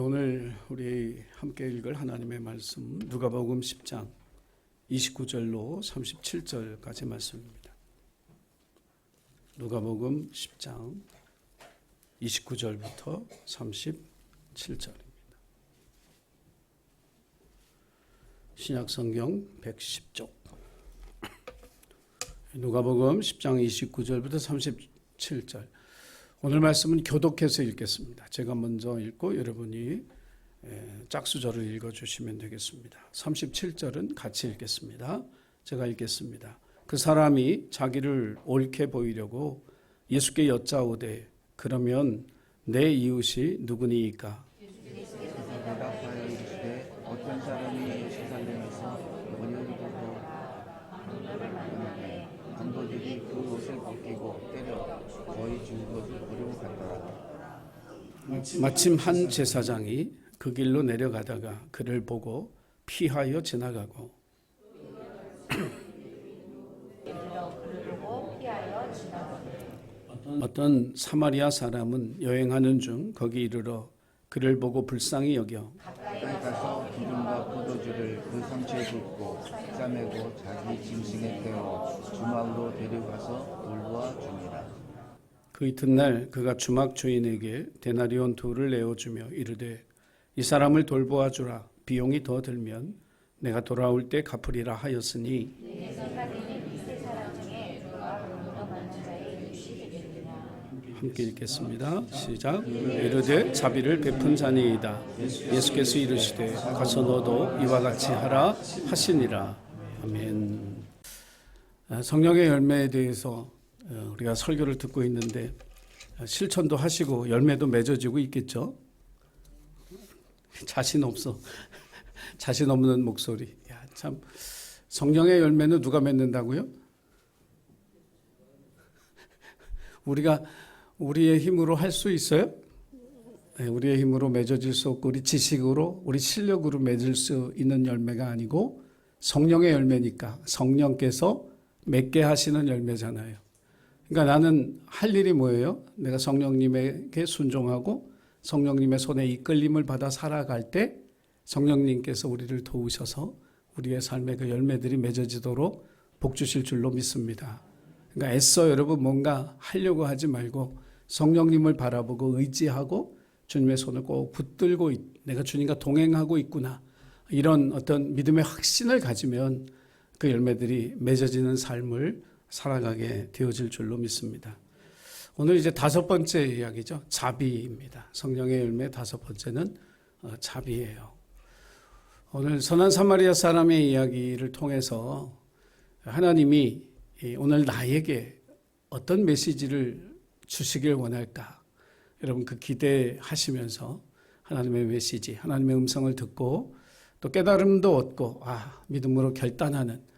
오늘 우리 함께 읽을 하나님의 말씀 누가복음 10장 29절로 37절까지 말씀입니다. 누가복음 10장 29절부터 37절입니다. 신약성경 110쪽 누가복음 10장 29절부터 37절. 오늘 말씀은 교독해서 읽겠습니다. 제가 먼저 읽고 여러분이 짝수절을 읽어주시면 되겠습니다. 37절은 같이 읽겠습니다. 제가 읽겠습니다. 그 사람이 자기를 옳게 보이려고 예수께 여짜오되 그러면 내 이웃이 누구니이까? 대답하여 이르시되 어떤 사람이 예루살렘에서 문을 보고 강도들이 그 옷을 벗기고 때려 거의 죽음을 부르고 갔더라. 마침 한 제사장이 그 길로 내려가다가 그를 보고 피하여 지나가고 어떤 사마리아 사람은 여행하는 중 거기 이르러 그를 보고 불쌍히 여겨 가까이 가서 기름과 포도주를 그 상처에 붓고 싸매고 자기 짐승에 태워 주막으로 데려가서 돌보아 주니라. 그 이튿날 그가 주막 주인에게 데나리온 둘을 내어주며 이르되 이 사람을 돌보아 주라. 비용이 더 들면 내가 돌아올 때 갚으리라 하였으니 함께 읽겠습니다. 시작. 이르되 자비를 베푼 자니이다. 예수께서 이르시되 가서 너도 이와 같이 하라 하시니라. 아멘. 성령의 열매에 대해서 우리가 설교를 듣고 있는데 실천도 하시고 열매도 맺어지고 있겠죠. 자신 없어. 자신 없는 목소리. 야, 참 성령의 열매는 누가 맺는다고요? 우리가 우리의 힘으로 할 수 있어요? 네, 우리의 힘으로 맺어질 수 없고 우리 지식으로 우리 실력으로 맺을 수 있는 열매가 아니고 성령의 열매니까 성령께서 맺게 하시는 열매잖아요. 그러니까 나는 할 일이 뭐예요? 내가 성령님에게 순종하고 성령님의 손에 이끌림을 받아 살아갈 때 성령님께서 우리를 도우셔서 우리의 삶의 그 열매들이 맺어지도록 복 주실 줄로 믿습니다. 그러니까 애써 여러분 뭔가 하려고 하지 말고 성령님을 바라보고 의지하고 주님의 손을 꼭 붙들고 내가 주님과 동행하고 있구나. 이런 어떤 믿음의 확신을 가지면 그 열매들이 맺어지는 삶을 살아가게 되어질 줄로 믿습니다. 오늘 이제 5번째 이야기죠. 자비입니다. 성령의 열매 5번째는 자비예요. 오늘 선한 사마리아 사람의 이야기를 통해서 하나님이 오늘 나에게 어떤 메시지를 주시길 원할까? 여러분 그 기대하시면서 하나님의 메시지, 하나님의 음성을 듣고 또 깨달음도 얻고 믿음으로 결단하는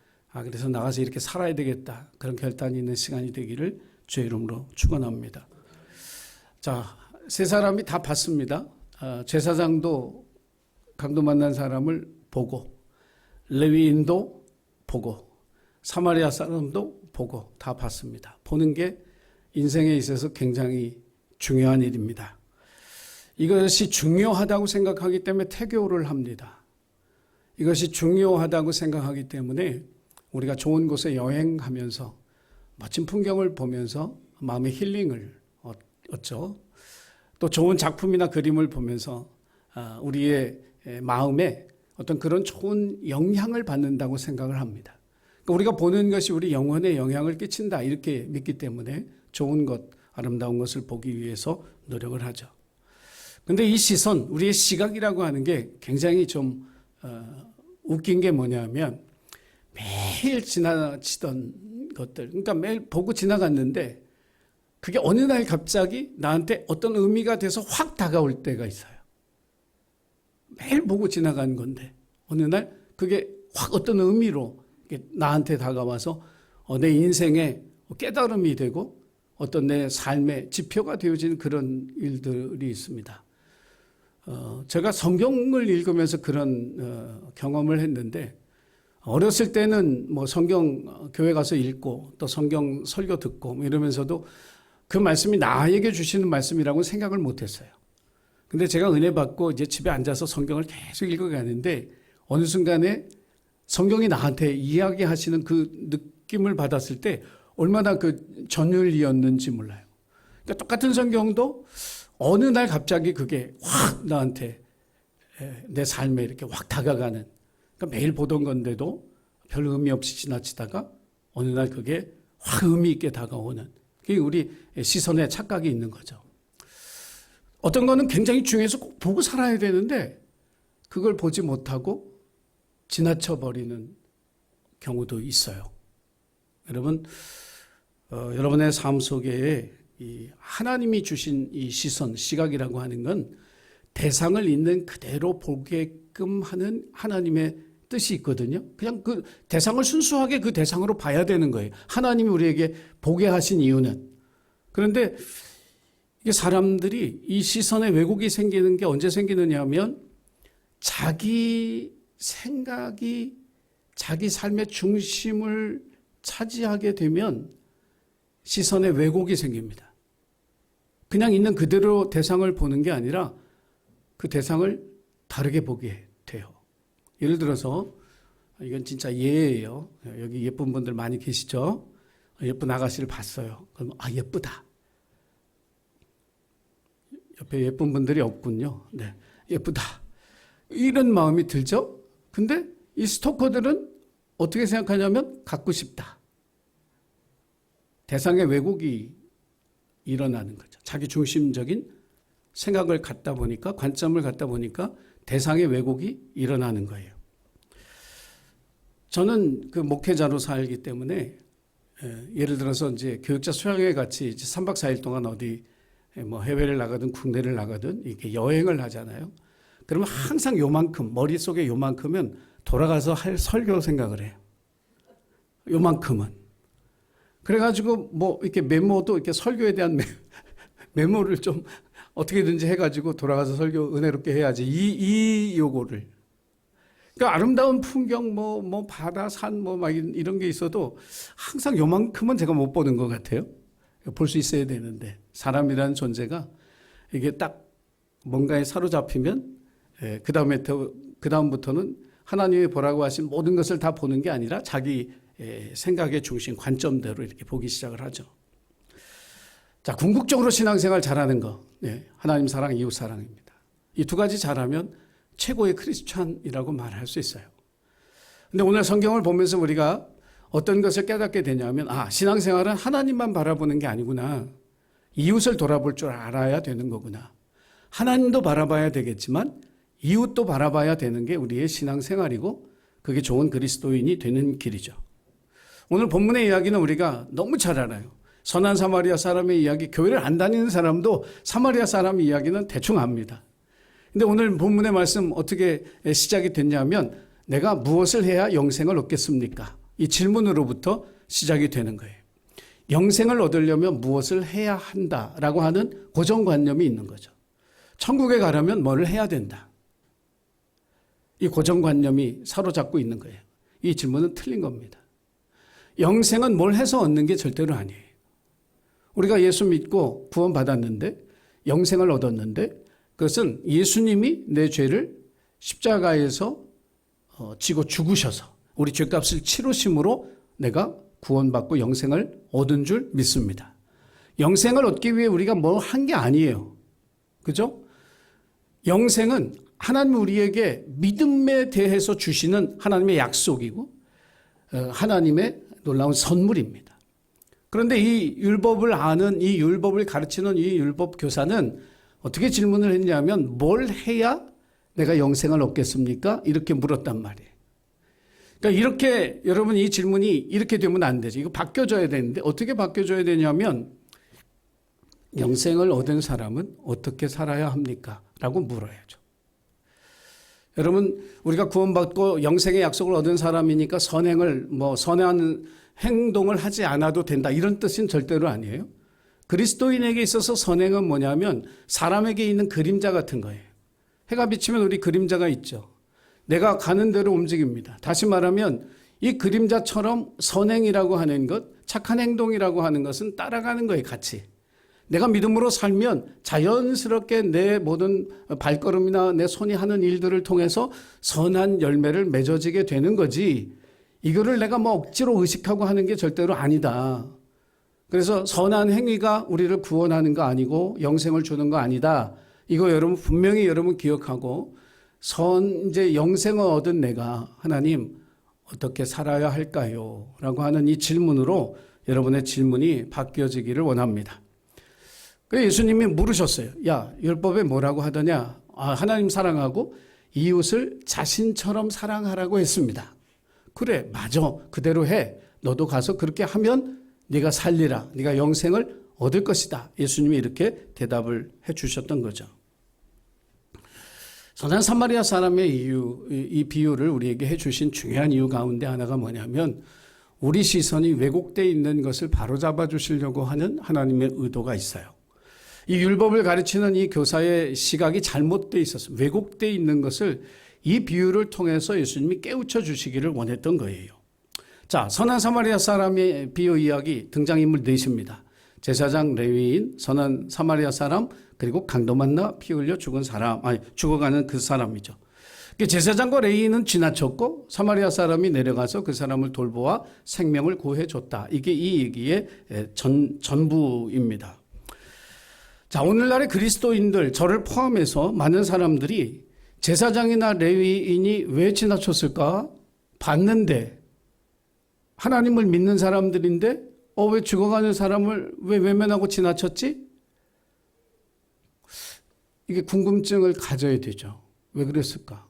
그래서 나가서 이렇게 살아야 되겠다. 그런 결단이 있는 시간이 되기를 주의 이름으로 축원합니다. 자, 세 사람이 다 봤습니다. 제사장도 강도 만난 사람을 보고 레위인도 보고 사마리아 사람도 보고 다 봤습니다. 보는 게 인생에 있어서 굉장히 중요한 일입니다. 이것이 중요하다고 생각하기 때문에 태교를 합니다. 이것이 중요하다고 생각하기 때문에 우리가 좋은 곳에 여행하면서 멋진 풍경을 보면서 마음의 힐링을 얻죠. 또 좋은 작품이나 그림을 보면서 우리의 마음에 어떤 그런 좋은 영향을 받는다고 생각을 합니다. 그러니까 우리가 보는 것이 우리 영혼에 영향을 끼친다 이렇게 믿기 때문에 좋은 것, 아름다운 것을 보기 위해서 노력을 하죠. 그런데 이 시선, 우리의 시각이라고 하는 게 굉장히 좀 웃긴 게 뭐냐면 매일 지나치던 것들, 그러니까 매일 보고 지나갔는데 그게 어느 날 갑자기 나한테 어떤 의미가 돼서 확 다가올 때가 있어요. 매일 보고 지나간 건데 어느 날 그게 확 어떤 의미로 나한테 다가와서 내 인생에 깨달음이 되고 어떤 내 삶의 지표가 되어지는 그런 일들이 있습니다. 제가 성경을 읽으면서 그런 경험을 했는데 어렸을 때는 뭐 성경 교회 가서 읽고 또 성경 설교 듣고 이러면서도 그 말씀이 나에게 주시는 말씀이라고 생각을 못했어요. 근데 제가 은혜 받고 이제 집에 앉아서 성경을 계속 읽어가는데 어느 순간에 성경이 나한테 이야기하시는 그 느낌을 받았을 때 얼마나 그 전율이었는지 몰라요. 그러니까 똑같은 성경도 어느 날 갑자기 그게 확 나한테 내 삶에 이렇게 확 다가가는, 그러니까 매일 보던 건데도 별 의미 없이 지나치다가 어느 날 그게 확 의미 있게 다가오는, 그게 우리 시선에 착각이 있는 거죠. 어떤 거는 굉장히 중요해서 꼭 보고 살아야 되는데 그걸 보지 못하고 지나쳐버리는 경우도 있어요. 여러분, 여러분의 삶 속에 이 하나님이 주신 이 시선, 시각이라고 하는 건 대상을 있는 그대로 보게끔 하는 하나님의 뜻이 있거든요. 그냥 그 대상을 순수하게 그 대상으로 봐야 되는 거예요. 하나님이 우리에게 보게 하신 이유는. 그런데 이게 사람들이 이 시선에 왜곡이 생기는 게 언제 생기느냐 하면 자기 생각이 자기 삶의 중심을 차지하게 되면 시선에 왜곡이 생깁니다. 그냥 있는 그대로 대상을 보는 게 아니라 그 대상을 다르게 보게 돼요. 예를 들어서 이건 진짜 예예요. 여기 예쁜 분들 많이 계시죠? 예쁜 아가씨를 봤어요. 그럼 예쁘다. 옆에 예쁜 분들이 없군요. 네, 예쁘다. 이런 마음이 들죠? 근데 이 스토커들은 어떻게 생각하냐면 갖고 싶다. 대상의 왜곡이 일어나는 거죠. 자기 중심적인 생각을 갖다 보니까, 관점을 갖다 보니까 대상의 왜곡이 일어나는 거예요. 저는 그 목회자로 살기 때문에 예를 들어서 이제 교육자 수양회 같이 이제 3박 4일 동안 어디 뭐 해외를 나가든 국내를 나가든 이렇게 여행을 하잖아요. 그러면 항상 요만큼, 머릿속에 요만큼은 돌아가서 할 설교 생각을 해요. 요만큼은. 그래가지고 뭐 이렇게 메모도 이렇게 설교에 대한 메모를 좀 어떻게든지 해가지고 돌아가서 설교 은혜롭게 해야지. 이 요거를. 그러니까 아름다운 풍경, 뭐 바다, 산, 뭐 막 이런 게 있어도 항상 요만큼은 제가 못 보는 것 같아요. 볼 수 있어야 되는데 사람이라는 존재가 이게 딱 뭔가에 사로잡히면 그다음부터는 하나님이 보라고 하신 모든 것을 다 보는 게 아니라 자기 생각의 중심, 관점대로 이렇게 보기 시작을 하죠. 자, 궁극적으로 신앙생활 잘하는 거, 하나님 사랑, 이웃 사랑입니다. 이 두 가지 잘하면 최고의 크리스찬이라고 말할 수 있어요. 근데 오늘 성경을 보면서 우리가 어떤 것을 깨닫게 되냐면, 신앙생활은 하나님만 바라보는 게 아니구나. 이웃을 돌아볼 줄 알아야 되는 거구나. 하나님도 바라봐야 되겠지만 이웃도 바라봐야 되는 게 우리의 신앙생활이고 그게 좋은 그리스도인이 되는 길이죠. 오늘 본문의 이야기는 우리가 너무 잘 알아요. 선한 사마리아 사람의 이야기, 교회를 안 다니는 사람도 사마리아 사람 이야기는 대충 압니다. 근데 오늘 본문의 말씀 어떻게 시작이 됐냐면 내가 무엇을 해야 영생을 얻겠습니까? 이 질문으로부터 시작이 되는 거예요. 영생을 얻으려면 무엇을 해야 한다라고 하는 고정관념이 있는 거죠. 천국에 가려면 뭘 해야 된다. 이 고정관념이 사로잡고 있는 거예요. 이 질문은 틀린 겁니다. 영생은 뭘 해서 얻는 게 절대로 아니에요. 우리가 예수 믿고 구원받았는데 영생을 얻었는데 그것은 예수님이 내 죄를 십자가에서 지고 죽으셔서 우리 죄값을 치르심으로 내가 구원받고 영생을 얻은 줄 믿습니다. 영생을 얻기 위해 우리가 뭐 한 게 아니에요. 그죠? 영생은 하나님 우리에게 믿음에 대해서 주시는 하나님의 약속이고 하나님의 놀라운 선물입니다. 그런데 이 율법을 아는, 이 율법을 가르치는 이 율법 교사는 어떻게 질문을 했냐면 뭘 해야 내가 영생을 얻겠습니까? 이렇게 물었단 말이에요. 그러니까 이렇게 여러분 이 질문이 이렇게 되면 안 되죠. 이거 바뀌어져야 되는데 어떻게 바뀌어져야 되냐면 영생을 얻은 사람은 어떻게 살아야 합니까? 라고 물어야죠. 여러분 우리가 구원받고 영생의 약속을 얻은 사람이니까 선한 행동을 하지 않아도 된다 이런 뜻은 절대로 아니에요. 그리스도인에게 있어서 선행은 뭐냐면 사람에게 있는 그림자 같은 거예요. 해가 비치면 우리 그림자가 있죠. 내가 가는 대로 움직입니다. 다시 말하면 이 그림자처럼 선행이라고 하는 것, 착한 행동이라고 하는 것은 따라가는 거예요, 같이. 내가 믿음으로 살면 자연스럽게 내 모든 발걸음이나 내 손이 하는 일들을 통해서 선한 열매를 맺어지게 되는 거지. 이거를 내가 뭐 억지로 의식하고 하는 게 절대로 아니다. 그래서 선한 행위가 우리를 구원하는 거 아니고 영생을 주는 거 아니다. 이거 여러분 분명히 여러분 기억하고 이제 영생을 얻은 내가 하나님 어떻게 살아야 할까요? 라고 하는 이 질문으로 여러분의 질문이 바뀌어지기를 원합니다. 그래서 예수님이 물으셨어요. 야, 율법에 뭐라고 하더냐? 하나님 사랑하고 이웃을 자신처럼 사랑하라고 했습니다. 그래, 맞아. 그대로 해. 너도 가서 그렇게 하면 네가 살리라. 네가 영생을 얻을 것이다. 예수님이 이렇게 대답을 해 주셨던 거죠. 선한 사마리아 사람의 이 비유를 우리에게 해 주신 중요한 이유 가운데 하나가 뭐냐면 우리 시선이 왜곡되어 있는 것을 바로잡아 주시려고 하는 하나님의 의도가 있어요. 이 율법을 가르치는 이 교사의 시각이 잘못되어 있어서 왜곡되어 있는 것을 이 비유를 통해서 예수님이 깨우쳐 주시기를 원했던 거예요. 자, 선한 사마리아 사람의 비유 이야기 등장인물 넷입니다. 제사장, 레위인, 선한 사마리아 사람, 그리고 강도 만나 피 흘려 죽어가는 그 사람이죠. 제사장과 레위인은 지나쳤고 사마리아 사람이 내려가서 그 사람을 돌보아 생명을 구해줬다. 이게 이 얘기의 전부입니다. 자, 오늘날의 그리스도인들, 저를 포함해서 많은 사람들이 제사장이나 레위인이 왜 지나쳤을까? 봤는데 하나님을 믿는 사람들인데 왜 죽어가는 사람을 왜 외면하고 지나쳤지? 이게 궁금증을 가져야 되죠. 왜 그랬을까?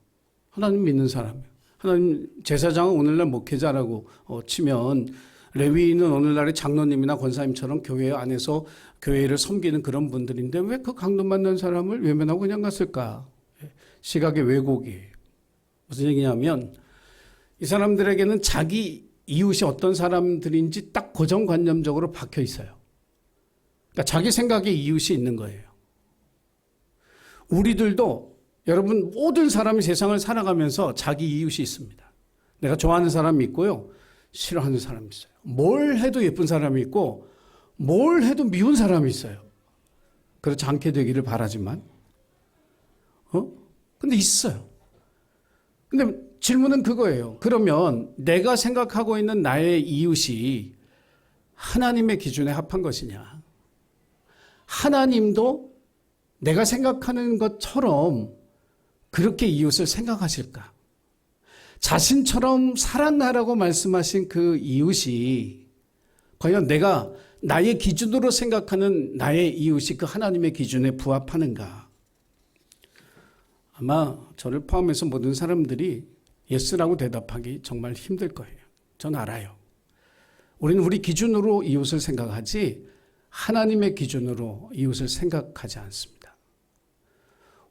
하나님 믿는 사람이에요. 하나님 제사장은 오늘날 목회자라고 치면 레위인은 오늘날의 장로님이나 권사님처럼 교회 안에서 교회를 섬기는 그런 분들인데 왜 그 강도 만난 사람을 외면하고 그냥 갔을까? 시각의 왜곡이에요. 무슨 얘기냐면 이 사람들에게는 자기 이웃이 어떤 사람들인지 딱 고정관념적으로 박혀 있어요. 그러니까 자기 생각에 이웃이 있는 거예요. 우리들도 여러분 모든 사람이 세상을 살아가면서 자기 이웃이 있습니다. 내가 좋아하는 사람이 있고요. 싫어하는 사람이 있어요. 뭘 해도 예쁜 사람이 있고 뭘 해도 미운 사람이 있어요. 그렇지 않게 되기를 바라지만 근데 있어요. 근데 질문은 그거예요. 그러면 내가 생각하고 있는 나의 이웃이 하나님의 기준에 합한 것이냐? 하나님도 내가 생각하는 것처럼 그렇게 이웃을 생각하실까? 자신처럼 살았나라고 말씀하신 그 이웃이 과연 내가 나의 기준으로 생각하는 나의 이웃이 그 하나님의 기준에 부합하는가? 아마 저를 포함해서 모든 사람들이 예스라고 대답하기 정말 힘들 거예요. 전 알아요. 우리는 우리 기준으로 이웃을 생각하지 하나님의 기준으로 이웃을 생각하지 않습니다.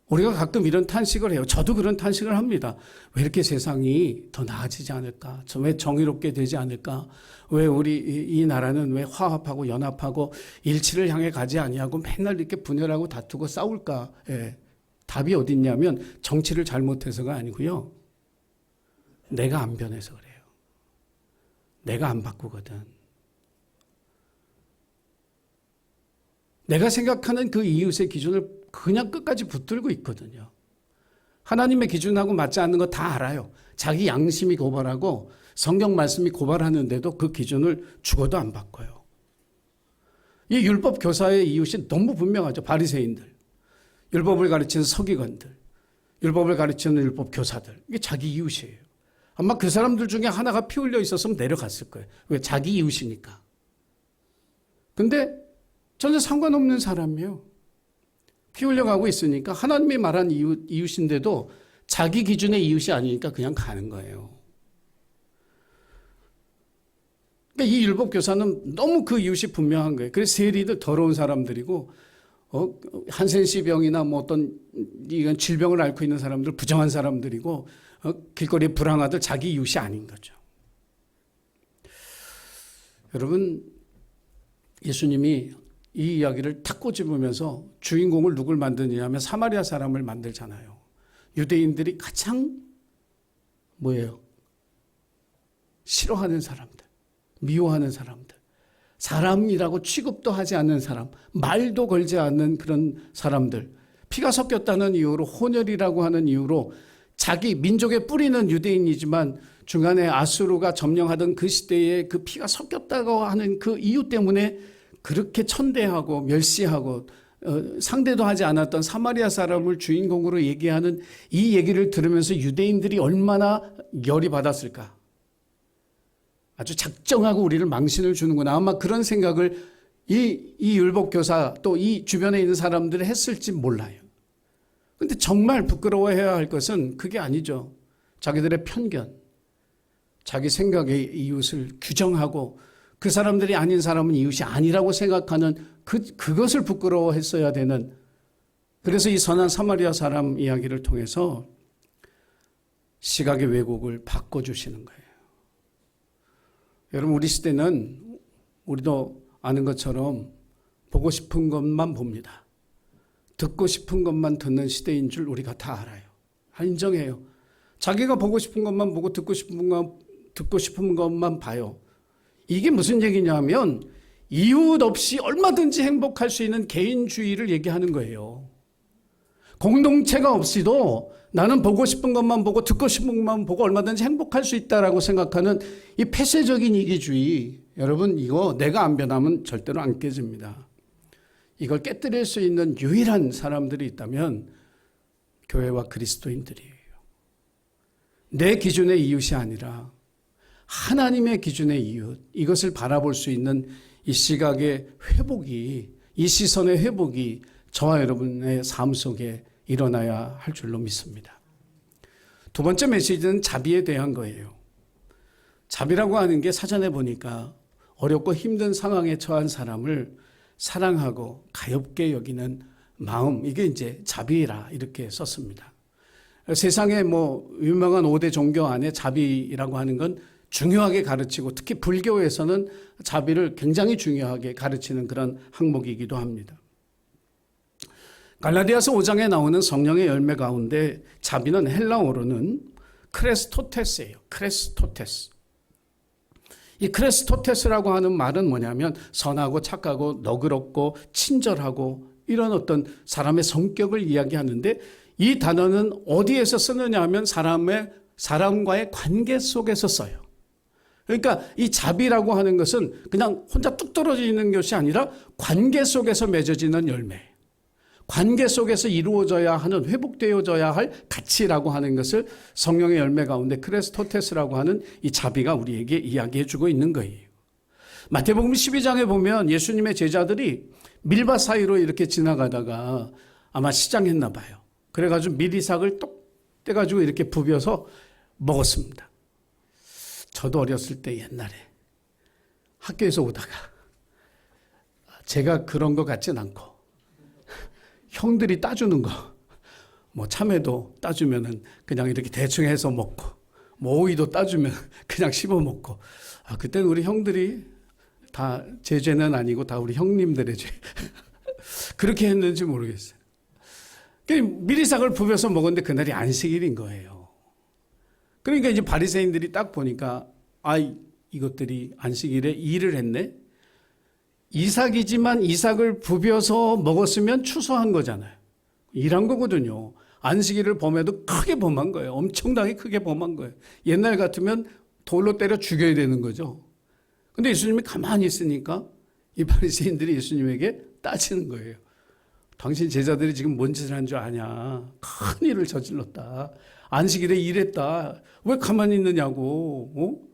우리가 가끔 이런 탄식을 해요. 저도 그런 탄식을 합니다. 왜 이렇게 세상이 더 나아지지 않을까? 왜 정의롭게 되지 않을까? 왜 우리 이 나라는 왜 화합하고 연합하고 일치를 향해 가지 아니하고 맨날 이렇게 분열하고 다투고 싸울까? 답이 어디 있냐면 정치를 잘못해서가 아니고요. 내가 안 변해서 그래요. 내가 안 바꾸거든. 내가 생각하는 그 이웃의 기준을 그냥 끝까지 붙들고 있거든요. 하나님의 기준하고 맞지 않는 거 다 알아요. 자기 양심이 고발하고 성경 말씀이 고발하는데도 그 기준을 죽어도 안 바꿔요. 이 율법 교사의 이웃이 너무 분명하죠. 바리새인들, 율법을 가르치는 서기관들, 율법을 가르치는 율법 교사들. 이게 자기 이웃이에요. 아마 그 사람들 중에 하나가 피 흘려 있었으면 내려갔을 거예요. 왜? 자기 이웃이니까. 근데 전혀 상관없는 사람이에요. 피 흘려가고 있으니까 하나님이 말한 이웃인데도 자기 기준의 이웃이 아니니까 그냥 가는 거예요. 그러니까 이 율법 교사는 너무 그 이웃이 분명한 거예요. 그래서 세리들 더러운 사람들이고 한센시병이나 뭐 어떤 이런 질병을 앓고 있는 사람들 부정한 사람들이고 길거리에 불황아들 자기 이웃이 아닌 거죠. 여러분 예수님이 이 이야기를 탁 꼬집으면서 주인공을 누굴 만드느냐 하면 사마리아 사람을 만들잖아요. 유대인들이 가장 뭐예요? 싫어하는 사람들, 미워하는 사람들, 사람이라고 취급도 하지 않는 사람, 말도 걸지 않는 그런 사람들, 피가 섞였다는 이유로, 혼혈이라고 하는 이유로 자기 민족에 뿌리는 유대인이지만 중간에 아수르가 점령하던 그 시대에 그 피가 섞였다고 하는 그 이유 때문에 그렇게 천대하고 멸시하고 상대도 하지 않았던 사마리아 사람을 주인공으로 얘기하는 이 얘기를 들으면서 유대인들이 얼마나 열이 받았을까. 아주 작정하고 우리를 망신을 주는구나. 아마 그런 생각을 이 율법교사 또 이 주변에 있는 사람들이 했을지 몰라요. 근데 정말 부끄러워해야 할 것은 그게 아니죠. 자기들의 편견, 자기 생각의 이웃을 규정하고 그 사람들이 아닌 사람은 이웃이 아니라고 생각하는 그것을 부끄러워했어야 되는, 그래서 이 선한 사마리아 사람 이야기를 통해서 시각의 왜곡을 바꿔주시는 거예요. 여러분, 우리 시대는 우리도 아는 것처럼 보고 싶은 것만 봅니다. 듣고 싶은 것만 듣는 시대인 줄 우리가 다 알아요. 인정해요. 자기가 보고 싶은 것만 보고 듣고 싶은 것만 봐요. 이게 무슨 얘기냐면 이웃 없이 얼마든지 행복할 수 있는 개인주의를 얘기하는 거예요. 공동체가 없이도 나는 보고 싶은 것만 보고 듣고 싶은 것만 보고 얼마든지 행복할 수 있다라고 생각하는 이 폐쇄적인 이기주의, 여러분 이거 내가 안 변하면 절대로 안 깨집니다. 이걸 깨뜨릴 수 있는 유일한 사람들이 있다면 교회와 그리스도인들이에요. 내 기준의 이웃이 아니라 하나님의 기준의 이웃, 이것을 바라볼 수 있는 이 시각의 회복이, 이 시선의 회복이 저와 여러분의 삶 속에 일어나야 할 줄로 믿습니다. 두 번째 메시지는 자비에 대한 거예요. 자비라고 하는 게 사전에 보니까 어렵고 힘든 상황에 처한 사람을 사랑하고 가엾게 여기는 마음, 이게 이제 자비라 이렇게 썼습니다. 세상에 유명한 5대 종교 안에 자비라고 하는 건 중요하게 가르치고 특히 불교에서는 자비를 굉장히 중요하게 가르치는 그런 항목이기도 합니다. 갈라디아서 5장에 나오는 성령의 열매 가운데 자비는 헬라어로는 크레스토테스예요. 크레스토테스. 이 크레스토테스라고 하는 말은 뭐냐면 선하고 착하고 너그럽고 친절하고 이런 어떤 사람의 성격을 이야기하는데, 이 단어는 어디에서 쓰느냐 하면 사람과의 관계 속에서 써요. 그러니까 이 자비라고 하는 것은 그냥 혼자 뚝 떨어지는 것이 아니라 관계 속에서 맺어지는 열매, 관계 속에서 이루어져야 하는, 회복되어져야 할 가치라고 하는 것을 성령의 열매 가운데 크레스토테스라고 하는 이 자비가 우리에게 이야기해 주고 있는 거예요. 마태복음 12장에 보면 예수님의 제자들이 밀밭 사이로 이렇게 지나가다가 아마 시장했나 봐요. 그래가지고 미리삭을 똑 떼가지고 이렇게 부벼서 먹었습니다. 저도 어렸을 때 옛날에 학교에서 오다가 제가 그런 것 같진 않고 형들이 따주는 거, 참외도 따주면은 그냥 이렇게 대충 해서 먹고, 오이도 따주면 그냥 씹어 먹고, 그때는 우리 형들이 다 제 죄는 아니고 다 우리 형님들의 죄. 그렇게 했는지 모르겠어요. 미리삭을 부벼서 먹었는데 그날이 안식일인 거예요. 그러니까 이제 바리새인들이 딱 보니까 이것들이 안식일에 일을 했네. 이삭이지만 이삭을 부벼서 먹었으면 추수한 거잖아요. 일한 거거든요. 안식일을 범해도 크게 범한 거예요. 엄청나게 크게 범한 거예요. 옛날 같으면 돌로 때려 죽여야 되는 거죠. 근데 예수님이 가만히 있으니까 이 바리새인들이 예수님에게 따지는 거예요. 당신 제자들이 지금 뭔 짓을 한 줄 아냐. 큰 일을 저질렀다. 안식일에 일했다. 왜 가만히 있느냐고.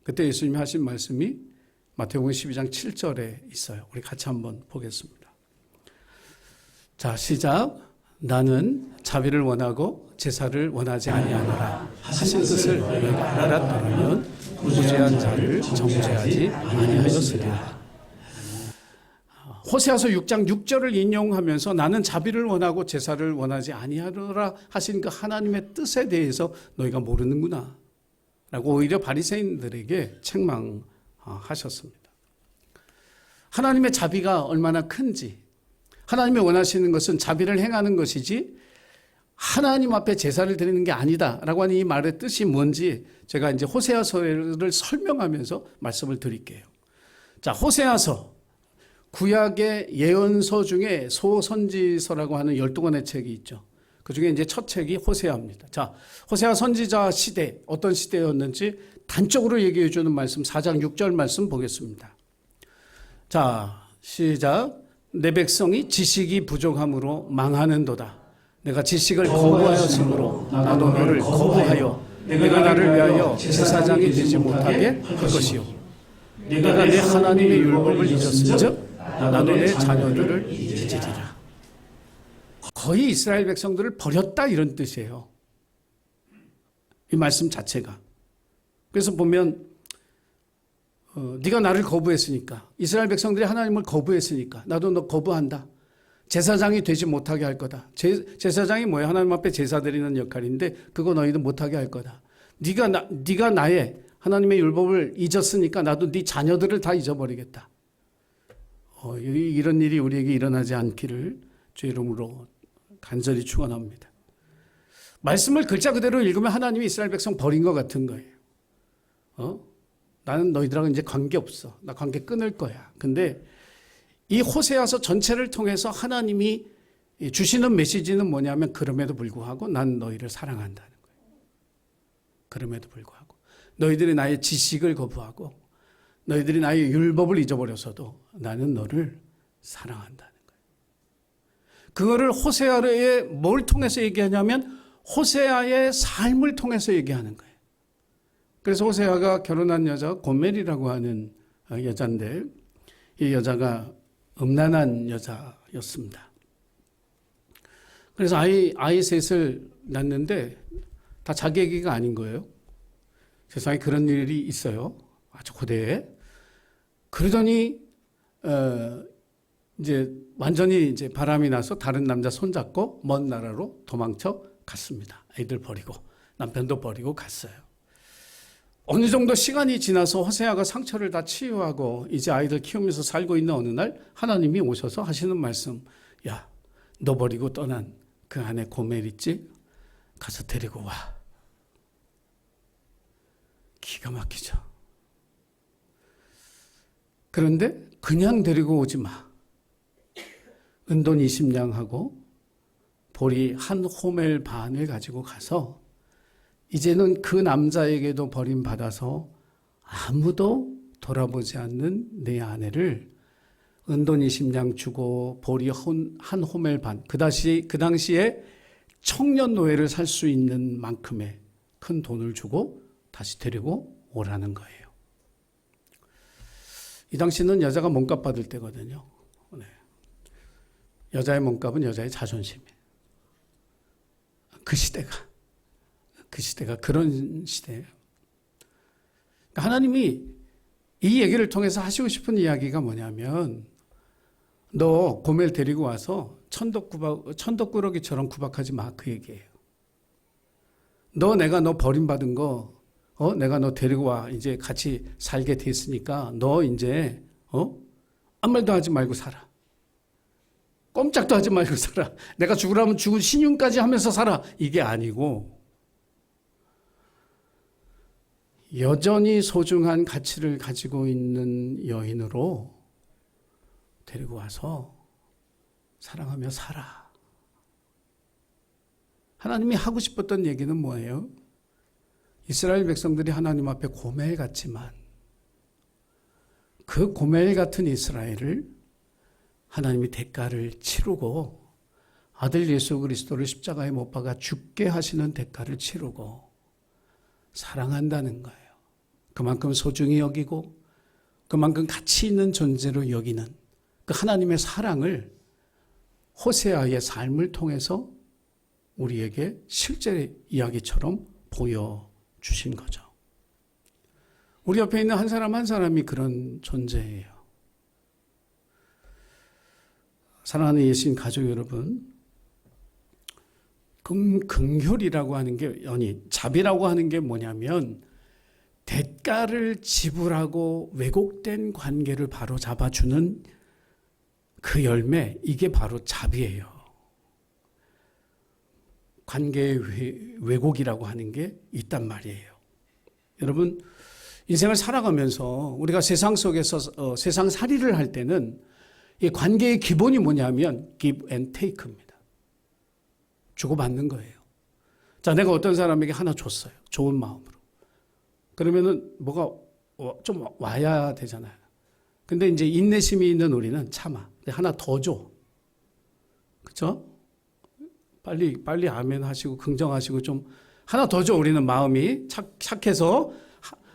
그때 예수님이 하신 말씀이 마태복음 12장 7절에 있어요. 우리 같이 한번 보겠습니다. 자, 시작. 나는 자비를 원하고 제사를 원하지 아니하노라 하신 뜻을 너희가 알았더라면 무죄한 자를 정죄하지 아니하였으리라. 호세아서 6장 6절을 인용하면서 나는 자비를 원하고 제사를 원하지 아니하노라 하신 그 하나님의 뜻에 대해서 너희가 모르는구나 라고 오히려 바리새인들에게 책망하셨습니다. 하나님의 자비가 얼마나 큰지, 하나님이 원하시는 것은 자비를 행하는 것이지 하나님 앞에 제사를 드리는 게 아니다라고 하는 이 말의 뜻이 뭔지 제가 이제 호세아서를 설명하면서 말씀을 드릴게요. 자, 호세아서. 구약의 예언서 중에 소선지서라고 하는 12권의 책이 있죠. 그 중에 이제 첫 책이 호세아입니다. 자, 호세아 선지자 시대, 어떤 시대였는지 단적으로 얘기해 주는 말씀, 4장 6절 말씀 보겠습니다. 자, 시작. 내 백성이 지식이 부족함으로 망하는도다. 내가 지식을 거부하였으므로 나도 너를 거부하여 내가 나를 위하여 제사장이 되지 못하게 할 것이요. 내가 내 하나님의 율법을 잊었은즉 나도 내 자녀들을 잊으리라. 거의 이스라엘 백성들을 버렸다 이런 뜻이에요. 이 말씀 자체가. 그래서 보면 네가 나를 거부했으니까, 이스라엘 백성들이 하나님을 거부했으니까 나도 너 거부한다. 제사장이 되지 못하게 할 거다. 제사장이 뭐예요? 하나님 앞에 제사 드리는 역할인데 그거 너희도 못하게 할 거다. 네가 나의 하나님의 율법을 잊었으니까 나도 네 자녀들을 다 잊어버리겠다. 이런 일이 우리에게 일어나지 않기를 주 이름으로 간절히 축원합니다. 말씀을 글자 그대로 읽으면 하나님이 이스라엘 백성 버린 것 같은 거예요. 나는 너희들하고 이제 관계 없어. 나 관계 끊을 거야. 근데 이 호세아서 전체를 통해서 하나님이 주시는 메시지는 뭐냐면 그럼에도 불구하고 난 너희를 사랑한다는 거예요. 그럼에도 불구하고 너희들이 나의 지식을 거부하고 너희들이 나의 율법을 잊어버려서도 나는 너를 사랑한다는 거예요. 그거를 호세아의 뭘 통해서 얘기하냐면 호세아의 삶을 통해서 얘기하는 거예요. 그래서 호세아가 결혼한 여자가 고멜이라고 하는 여자인데 이 여자가 음란한 여자였습니다. 그래서 아이 셋을 낳는데 다 자기 얘기가 아닌 거예요. 세상에 그런 일이 있어요. 아주 고대에. 그러더니 이제 완전히 이제 바람이 나서 다른 남자 손잡고 먼 나라로 도망쳐 갔습니다. 아이들 버리고 남편도 버리고 갔어요. 어느 정도 시간이 지나서 호세아가 상처를 다 치유하고 이제 아이들 키우면서 살고 있는 어느 날 하나님이 오셔서 하시는 말씀, 야, 너 버리고 떠난 그 아내 고멜 있지? 가서 데리고 와. 기가 막히죠. 그런데 그냥 데리고 오지 마. 은돈 20냥하고 보리 한 호멜 반을 가지고 가서 이제는 그 남자에게도 버림받아서 아무도 돌아보지 않는 내 아내를 은돈 20냥 주고 보리 한 호멜 반, 그 당시에 청년 노예를 살 수 있는 만큼의 큰 돈을 주고 다시 데리고 오라는 거예요. 이 당시는 여자가 몸값 받을 때거든요. 네. 여자의 몸값은 여자의 자존심이에요. 그 시대가 그런 시대예요. 하나님이 이 얘기를 통해서 하시고 싶은 이야기가 뭐냐면 너 고멜 데리고 와서 천덕꾸러기처럼 구박하지 마, 그 얘기예요. 내가 너 버림받은 거 내가 너 데리고 와. 이제 같이 살게 됐으니까 너 이제 아무 말도 하지 말고 살아. 꼼짝도 하지 말고 살아. 내가 죽으라면 죽은 신용까지 하면서 살아. 이게 아니고 여전히 소중한 가치를 가지고 있는 여인으로 데리고 와서 사랑하며 살아. 하나님이 하고 싶었던 얘기는 뭐예요? 이스라엘 백성들이 하나님 앞에 고멜 같지만 그 고멜 같은 이스라엘을 하나님이 대가를 치르고 아들 예수 그리스도를 십자가에 못 박아 죽게 하시는 대가를 치르고 사랑한다는 거예요. 그만큼 소중히 여기고 그만큼 가치 있는 존재로 여기는 그 하나님의 사랑을 호세아의 삶을 통해서 우리에게 실제 이야기처럼 보여주신 거죠. 우리 옆에 있는 한 사람 한 사람이 그런 존재예요. 사랑하는 예수님 가족 여러분, 긍휼이라고 하는 게, 자비라고 하는 게 뭐냐면 대가를 지불하고 왜곡된 관계를 바로 잡아주는 그 열매, 이게 바로 자비예요. 관계의 왜곡이라고 하는 게 있단 말이에요. 여러분, 인생을 살아가면서 우리가 세상 속에서 세상 살이를 할 때는 이 관계의 기본이 뭐냐면 give and take입니다. 주고받는 거예요. 자, 내가 어떤 사람에게 하나 줬어요. 좋은 마음으로. 그러면은 뭐가 좀 와야 되잖아요. 근데 이제 인내심이 있는 우리는 참아. 근데 하나 더 줘. 그렇죠? 빨리 아멘 하시고 긍정하시고 좀 하나 더 줘. 우리는 마음이 착해서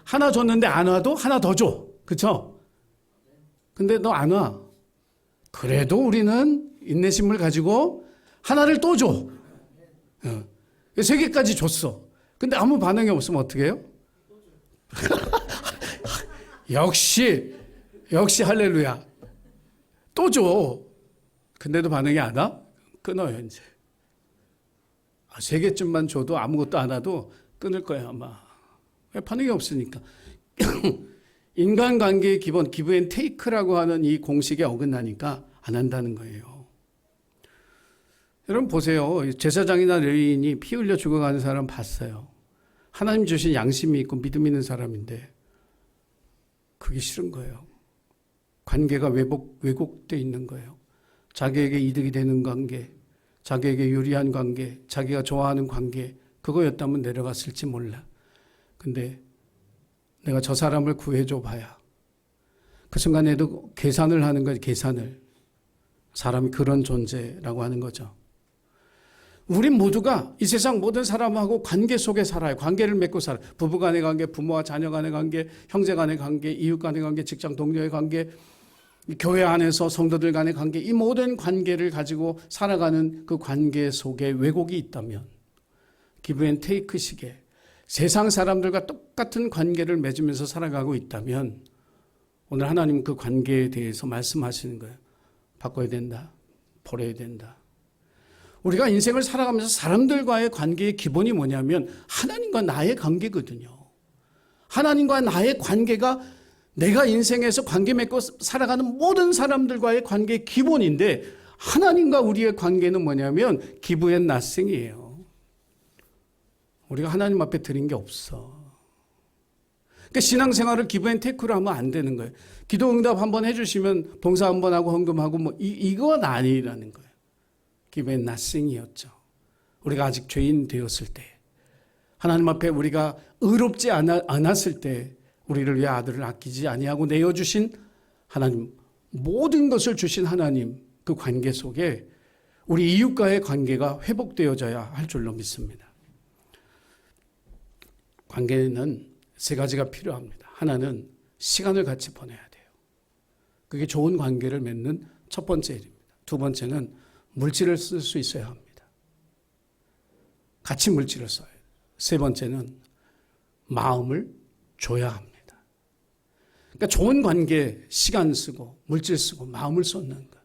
하나 줬는데 안 와도 하나 더 줘. 그렇죠? 근데 너 안 와. 그래도 우리는 인내심을 가지고 하나를 또 줘. 3개까지 줬어. 근데 아무 반응이 없으면 어떻게 해요? 역시 할렐루야. 또 줘. 근데도 반응이 안 와? 끊어요, 이제. 3개쯤만 줘도 아무것도 안 와도 끊을 거야, 아마. 왜 반응이 없으니까. 인간관계의 기본, give and take라고 하는 이 공식에 어긋나니까 안 한다는 거예요. 여러분 보세요. 제사장이나 레위인이 피 흘려 죽어가는 사람 봤어요. 하나님 주신 양심이 있고 믿음 있는 사람인데 그게 싫은 거예요. 관계가 왜곡되어 있는 거예요. 자기에게 이득이 되는 관계, 자기에게 유리한 관계, 자기가 좋아하는 관계, 그거였다면 내려갔을지 몰라. 근데 내가 저 사람을 구해줘 봐야 그 순간에도 계산을 하는 거예요. 계산을. 사람이 그런 존재라고 하는 거죠. 우린 모두가 이 세상 모든 사람하고 관계 속에 살아요. 관계를 맺고 살아요. 부부 간의 관계, 부모와 자녀 간의 관계, 형제 간의 관계, 이웃 간의 관계, 직장 동료의 관계, 교회 안에서 성도들 간의 관계, 이 모든 관계를 가지고 살아가는 그 관계 속에 왜곡이 있다면 give and take 식의 세상 사람들과 똑같은 관계를 맺으면서 살아가고 있다면 오늘 하나님 그 관계에 대해서 말씀하시는 거예요. 바꿔야 된다. 버려야 된다. 우리가 인생을 살아가면서 사람들과의 관계의 기본이 뭐냐면 하나님과 나의 관계거든요. 하나님과 나의 관계가 내가 인생에서 관계 맺고 살아가는 모든 사람들과의 관계의 기본인데 하나님과 우리의 관계는 뭐냐면 give and nothing이에요. 우리가 하나님 앞에 드린 게 없어. 그러니까 신앙생활을 give and take로 하면 안 되는 거예요. 기도 응답 한번 해주시면 봉사 한번 하고 헌금하고 뭐 이건 아니라는 거예요. give and nothing이었죠. 우리가 아직 죄인 되었을 때 하나님 앞에 우리가 의롭지 않았을 때 우리를 위해 아들을 아끼지 아니하고 내어주신 하나님, 모든 것을 주신 하나님 그 관계 속에 우리 이웃과의 관계가 회복되어져야 할 줄로 믿습니다. 관계는 3가지가 필요합니다. 하나는 시간을 같이 보내야 돼요. 그게 좋은 관계를 맺는 첫 번째 일입니다. 2번째는 물질을 쓸 수 있어야 합니다. 같이 물질을 써야 돼요. 3번째는 마음을 줘야 합니다. 그러니까 좋은 관계, 시간 쓰고 물질 쓰고 마음을 쏟는 것.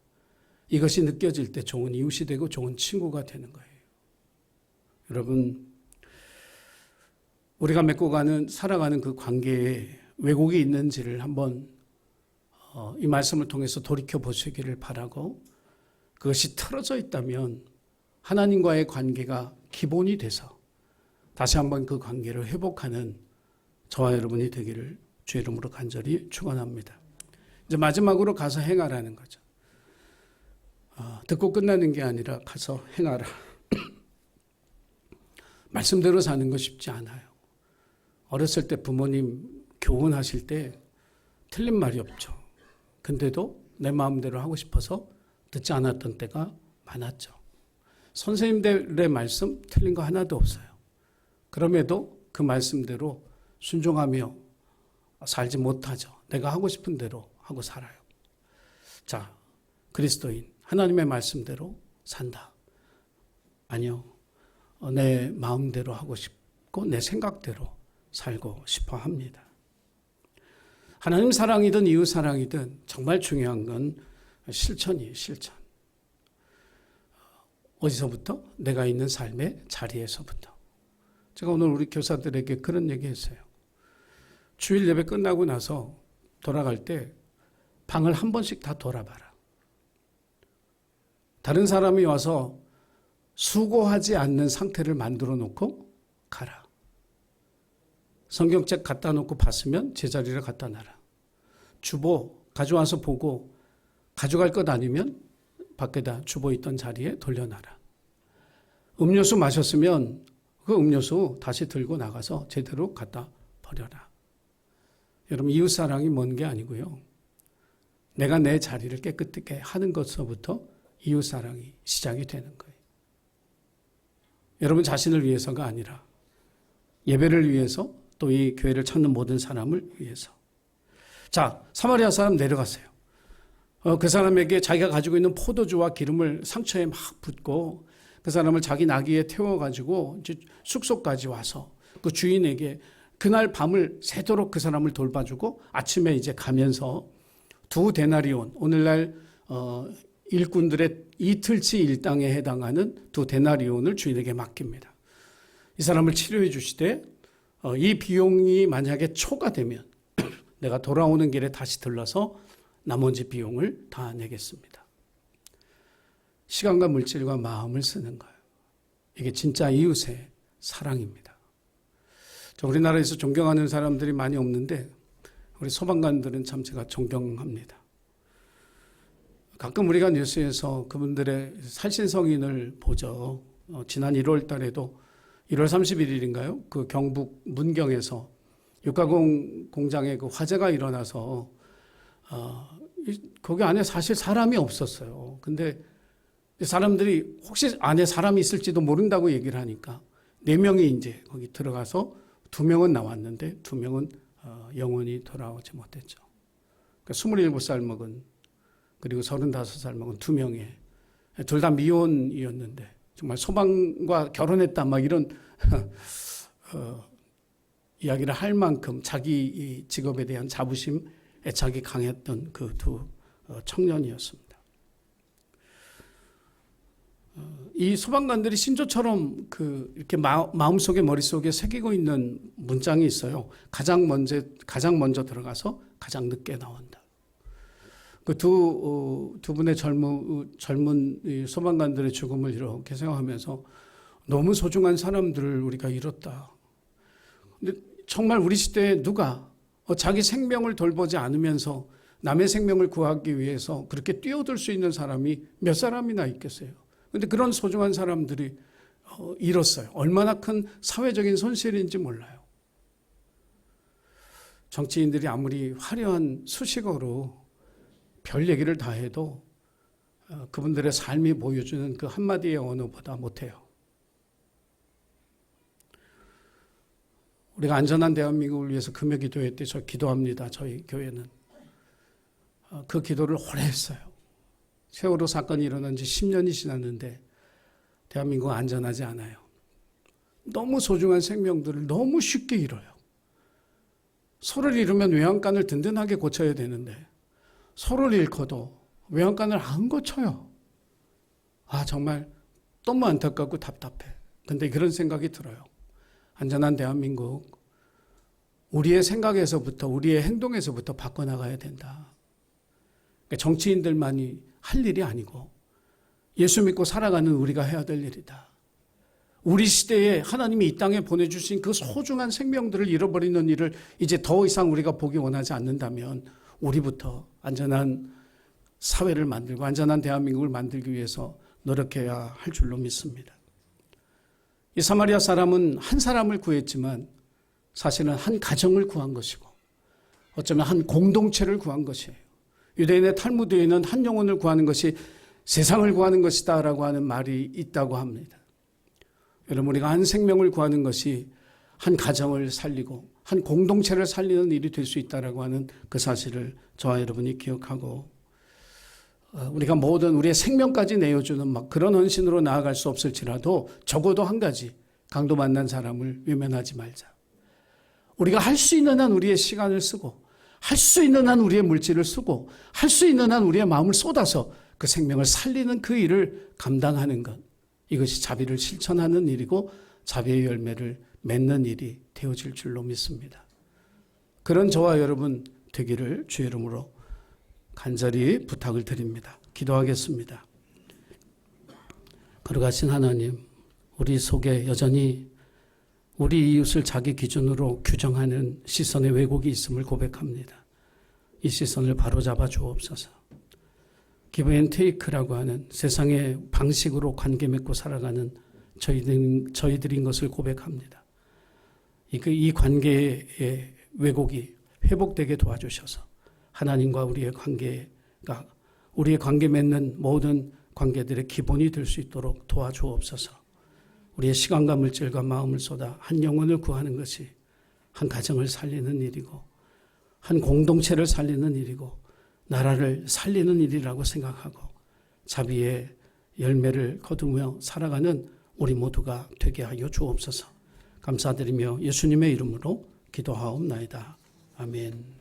이것이 느껴질 때 좋은 이웃이 되고 좋은 친구가 되는 거예요. 여러분, 우리가 맺고 살아가는 그 관계에 왜곡이 있는지를 한번 이 말씀을 통해서 돌이켜 보시기를 바라고 그것이 틀어져 있다면 하나님과의 관계가 기본이 돼서 다시 한번 그 관계를 회복하는 저와 여러분이 되기를 주의 이름으로 간절히 축원합니다. 이제 마지막으로 가서 행하라는 거죠. 듣고 끝나는 게 아니라 가서 행하라. 말씀대로 사는 거 쉽지 않아요. 어렸을 때 부모님 교훈하실 때 틀린 말이 없죠. 근데도 내 마음대로 하고 싶어서 듣지 않았던 때가 많았죠. 선생님들의 말씀 틀린 거 하나도 없어요. 그럼에도 그 말씀대로 순종하며 살지 못하죠. 내가 하고 싶은 대로 하고 살아요. 자, 그리스도인 하나님의 말씀대로 산다. 아니요. 내 마음대로 하고 싶고 내 생각대로 살고 싶어 합니다. 하나님 사랑이든 이웃 사랑이든 정말 중요한 건 실천이에요. 실천. 어디서부터? 내가 있는 삶의 자리에서부터. 제가 오늘 우리 교사들에게 그런 얘기했어요. 주일 예배 끝나고 나서 돌아갈 때 방을 한 번씩 다 돌아봐라. 다른 사람이 와서 수고하지 않는 상태를 만들어 놓고 가라. 성경책 갖다 놓고 봤으면 제자리를 갖다 놔라. 주보 가져와서 보고 가져갈 것 아니면 밖에다 주보 있던 자리에 돌려놔라. 음료수 마셨으면 그 음료수 다시 들고 나가서 제대로 갖다 버려라. 여러분, 이웃사랑이 먼 게 아니고요. 내가 내 자리를 깨끗하게 하는 것서부터 이웃사랑이 시작이 되는 거예요. 여러분 자신을 위해서가 아니라 예배를 위해서, 또 이 교회를 찾는 모든 사람을 위해서. 자, 사마리아 사람 내려갔어요. 그 사람에게 자기가 가지고 있는 포도주와 기름을 상처에 막 붓고 그 사람을 자기 나귀에 태워가지고 이제 숙소까지 와서 그 주인에게 그날 밤을 새도록 그 사람을 돌봐주고 아침에 이제 가면서 2데나리온, 오늘날 일꾼들의 이틀치 일당에 해당하는 2데나리온을 주인에게 맡깁니다. 이 사람을 치료해 주시되 이 비용이 만약에 초과되면 내가 돌아오는 길에 다시 들러서 나머지 비용을 다 내겠습니다. 시간과 물질과 마음을 쓰는 거예요. 이게 진짜 이웃의 사랑입니다. 우리나라에서 존경하는 사람들이 많이 없는데 우리 소방관들은 참 제가 존경합니다. 가끔 우리가 뉴스에서 그분들의 살신성인을 보죠. 지난 1월 달에도 1월 31일인가요? 그 경북 문경에서 육가공 공장에 그 화재가 일어나서 거기 안에 사실 사람이 없었어요. 근데 사람들이 혹시 안에 사람이 있을지도 모른다고 얘기를 하니까 4명이 이제 거기 들어가서 2명은 나왔는데 2명은 영원히 돌아오지 못했죠. 그러니까 27살 먹은 그리고 35살 먹은 2명에 둘 다 미혼이었는데 정말 소방과 결혼했다 막 이런 이야기를 할 만큼 자기 직업에 대한 자부심, 애착이 강했던 그 2 청년이었습니다. 이 소방관들이 신조처럼 이렇게 마음속에 머릿속에 새기고 있는 문장이 있어요. 가장 먼저 들어가서 가장 늦게 나온다. 그 두 분의 젊은 이 소방관들의 죽음을 이렇게 생각하면서 너무 소중한 사람들을 우리가 잃었다. 근데 정말 우리 시대에 누가 자기 생명을 돌보지 않으면서 남의 생명을 구하기 위해서 그렇게 뛰어들 수 있는 사람이 몇 사람이나 있겠어요. 그런데 그런 소중한 사람들이 잃었어요. 얼마나 큰 사회적인 손실인지 몰라요. 정치인들이 아무리 화려한 수식어로 별 얘기를 다 해도 그분들의 삶이 보여주는 그 한마디의 언어보다 못해요. 우리가 안전한 대한민국을 위해서 금요 기도회 때 저 기도합니다. 저희 교회는. 그 기도를 오래 했어요. 세월호 사건이 일어난 지 10년이 지났는데 대한민국은 안전하지 않아요. 너무 소중한 생명들을 너무 쉽게 잃어요. 소를 잃으면 외양간을 든든하게 고쳐야 되는데 소를 잃고도 외양간을 안 고쳐요. 정말 너무 안타깝고 답답해. 근데 그런 생각이 들어요. 안전한 대한민국, 우리의 생각에서부터 우리의 행동에서부터 바꿔나가야 된다. 그러니까 정치인들만이 할 일이 아니고 예수 믿고 살아가는 우리가 해야 될 일이다. 우리 시대에 하나님이 이 땅에 보내주신 그 소중한 생명들을 잃어버리는 일을 이제 더 이상 우리가 보기 원하지 않는다면 우리부터 안전한 사회를 만들고 안전한 대한민국을 만들기 위해서 노력해야 할 줄로 믿습니다. 이 사마리아 사람은 한 사람을 구했지만 사실은 한 가정을 구한 것이고 어쩌면 한 공동체를 구한 것이에요. 유대인의 탈무드에는 한 영혼을 구하는 것이 세상을 구하는 것이다 라고 하는 말이 있다고 합니다. 여러분, 우리가 한 생명을 구하는 것이 한 가정을 살리고 한 공동체를 살리는 일이 될 수 있다라고 하는 그 사실을 저와 여러분이 기억하고 우리가 모든 우리의 생명까지 내어주는 막 그런 헌신으로 나아갈 수 없을지라도 적어도 한 가지, 강도 만난 사람을 외면하지 말자. 우리가 할 수 있는 한 우리의 시간을 쓰고 할 수 있는 한 우리의 물질을 쓰고 할 수 있는 한 우리의 마음을 쏟아서 그 생명을 살리는 그 일을 감당하는 것, 이것이 자비를 실천하는 일이고 자비의 열매를 맺는 일이 되어질 줄로 믿습니다. 그런 저와 여러분 되기를 주의 이름으로 간절히 부탁을 드립니다. 기도하겠습니다. 거룩하신 하나님, 우리 속에 여전히 우리 이웃을 자기 기준으로 규정하는 시선의 왜곡이 있음을 고백합니다. 이 시선을 바로잡아 주옵소서. 기브 앤 테이크라고 하는 세상의 방식으로 관계 맺고 살아가는 저희들인 것을 고백합니다. 이 관계의 왜곡이 회복되게 도와주셔서 하나님과 우리의 관계가 우리의 관계 맺는 모든 관계들의 기본이 될 수 있도록 도와주옵소서. 우리의 시간과 물질과 마음을 쏟아 한 영혼을 구하는 것이 한 가정을 살리는 일이고 한 공동체를 살리는 일이고 나라를 살리는 일이라고 생각하고 자비의 열매를 거두며 살아가는 우리 모두가 되게 하여 주옵소서. 감사드리며 예수님의 이름으로 기도하옵나이다. 아멘.